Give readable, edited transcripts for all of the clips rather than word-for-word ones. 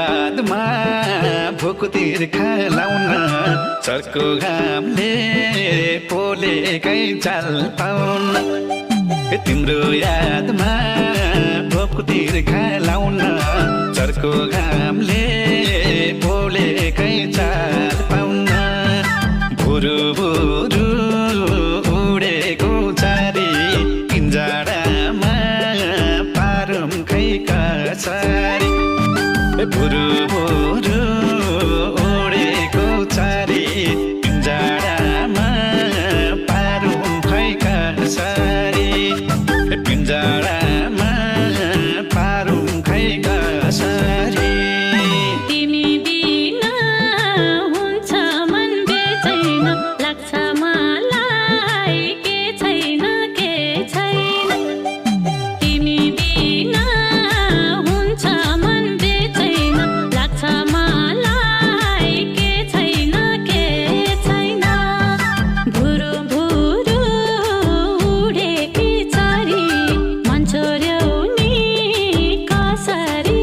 यादमा भोकतिर खालाउन चर्को घामले पोलेकै चाल पाउन तिम्रो यादमा भोकतिर खालाउन चर्को घामले पोलेकै चाल पाउन भुरु भुरु उडेको चारी किन्जाडामा पारौँ खै कसरी भुरु भुरु उडेको चारी पिन्जाडामा पारौँ खै कसरी पिन्जाडामा पारौँ खै कसरी तिमी बिना हुन्छ मन बेचैन लाग्छ मलाई के छैन तिमी बिना हुन्छ मन बेचैन लाग्छ मलाई के छैन भुरु भुरु उडेकी चरी मन छोड्यौ नि कसरी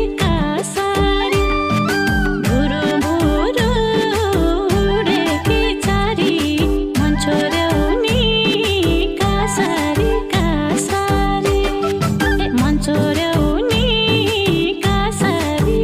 भुरु भुरु उडेकी चरी मन छोड्यौ नि कसरी मन छोड्यौ नि कसरी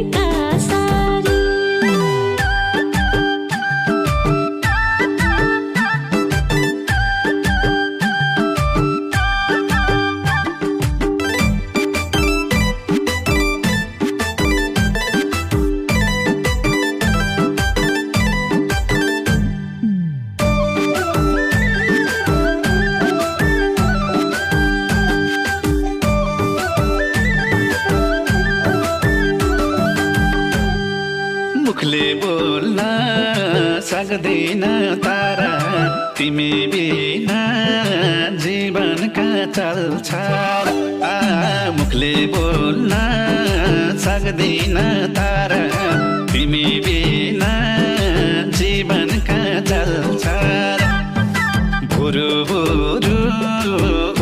मुखले बोल्न सक्दैन तारा तिमी बिना जीवनका चल्छ मुखले बोल्न सक्दैन तारा तिमी बिना जीवनका चल्छ भुरु भुरु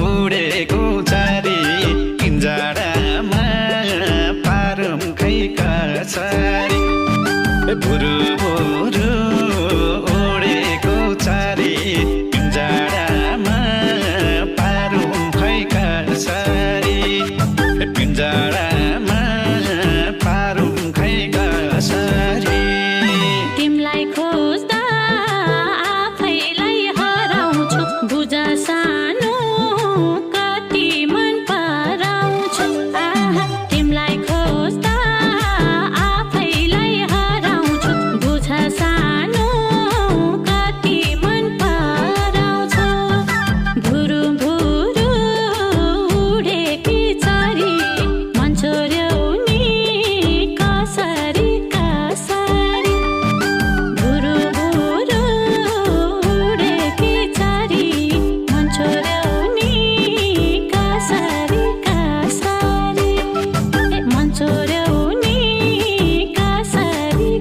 उडेको चारी किन्जाडामा पारौँ खै कसरी भुरु भुरु उडेको चारी पिन्जाडामा पारौँ खै कसरी पिन्जाडामा पारौँ खै कसरी तिमलाई खोज्दा आफैलाई हराउँछु बुझ सानो कति मन पराउँछु तिमलाई खोज्दा आफैलाई हराउँछु बुझ सानो कति मन पराउँछु भुरु भुरु उडेकी चरी मन छोड्यौ नि कसरी भुरु भुरु उडेकी चरी मन छोड्यौ नि कसरी मन छोड्यौ नि कसरी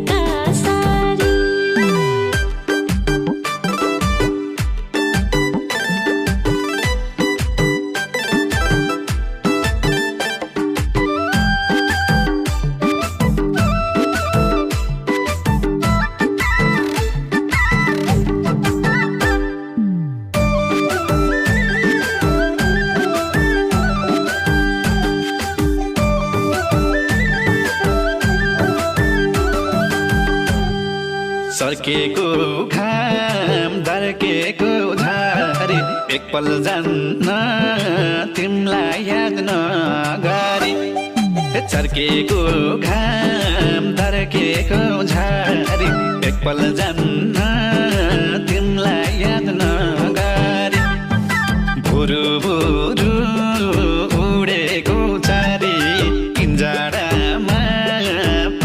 सर्केको घाम दर्केको झारी एकपल जान्न तिमलाई याद नगरी सर्केको घाम दर्केको झारी एकपल जान्न तिमलाई याद नगरी भुरु भुरु उडेको चारी किन्जाडामा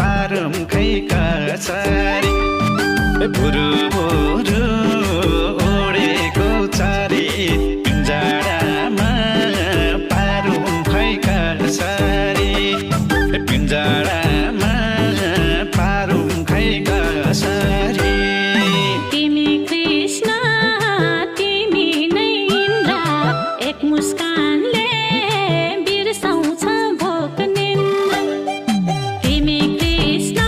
पारौँ खै कसरी भुरु भुरु उडेको चारी पिन्जाडामा पारौँ खै कसरी पिन्जाडामा पारौँ खै कसरी तिमी कृष्ण तिमी नै इन्द्र एक मुस्कानले बिर्साउँछ भोक निन्द्रा तिमी कृष्ण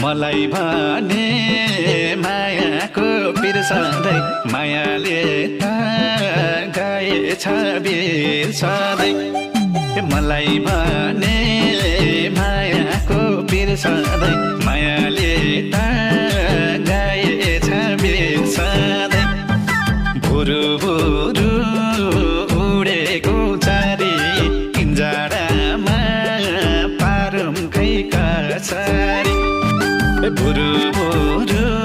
मलाई भने मायाको बिर्सँदै मायाले त गएछ बिर्सँदै मलाई भने मायाको बिर्सँदै मायाले त गएछ बिर्सँदै भुरु भुरु उडेको चारी किन्जाडामा पारौँ खै कसरी भुरु भुरु